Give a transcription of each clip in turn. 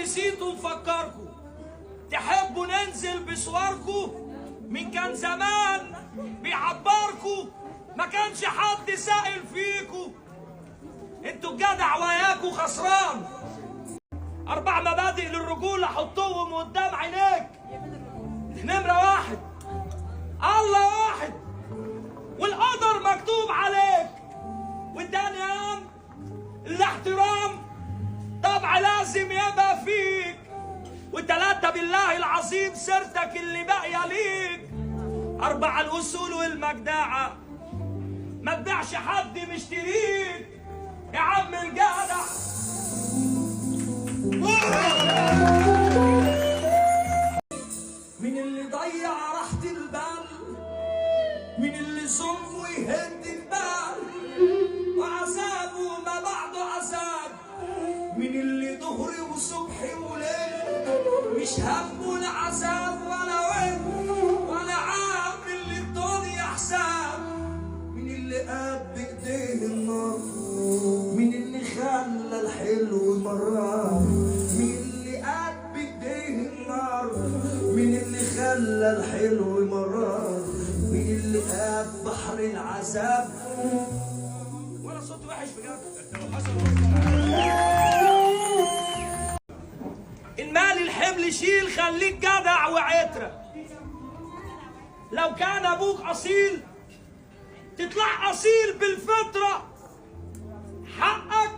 نسيتوا نفكركم، تحبوا ننزل بصوركم؟ من كان زمان بيعبركم، ما كانش حد سائل فيكم. انتوا الجدع وياكوا خسران. 4 مبادئ للرجولة حطوهم قدام عينيك. نمرة 1 الله واحد والقدر مكتوب عليك. والتاني الاحترام طبع لازم يبقى فيك. والتلاتة بالله العظيم سيرتك اللي باقية ليك. 4 الأصول والمجدعة، ما تبيعش حد مشتريك يا عم الجدع. من اللي ضيع راحة البال، من اللي ظلم ويهد جبال وعذابه ما بعده عذاب، من اللي ظهري وصبحي وليل مش همه لا عذاب ولا ويل ولا عامل للدنيا حساب، من اللي قاد بايديه النار، من اللي خلى الحلو مرار، من اللي قاد بايديه النار، من اللي خلى الحلو مرار، من اللي قاد بحر العذاب. ولا صوت وحش بجد. المال الحمل شيل، خليك جدع وعترة. لو كان ابوك اصيل تطلع اصيل بالفطرة. حقك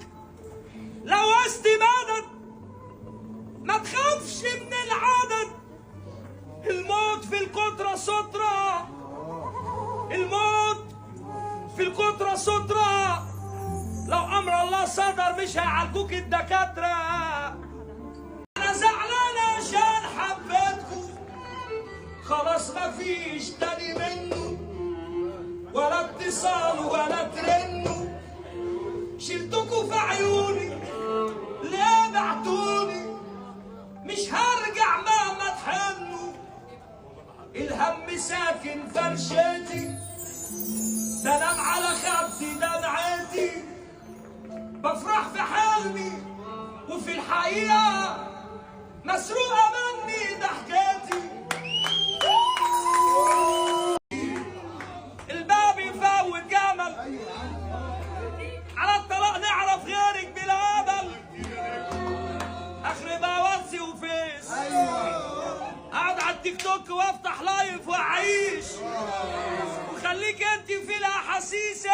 لو مدد ما تخافش من العدد. الموت في القطرة سترة، الموت في القطرة سترة. لو امر الله صدر مش هيعالجوك الدكاترة. انا زعلان عشان حبيتكم، خلاص مفيش تاني منه، ولا اتصال ولا ترنوا. شلتكوا في عيوني ليه بعتوني، مش هرجع مهما تحنوا. الهم ساكن فرشتي، بنام على خدي دمعتي. بفرح في حلمي وفي الحقيقة مسروقة مني ضحكتي. الباب يفوت جمل، على الطلاق نعرف غيرك بلا أمل. آخر بواتسي وفيس، أقعد على التيك توك وافتح لايف وأعيش، وخليك أنت في الأحاسيس.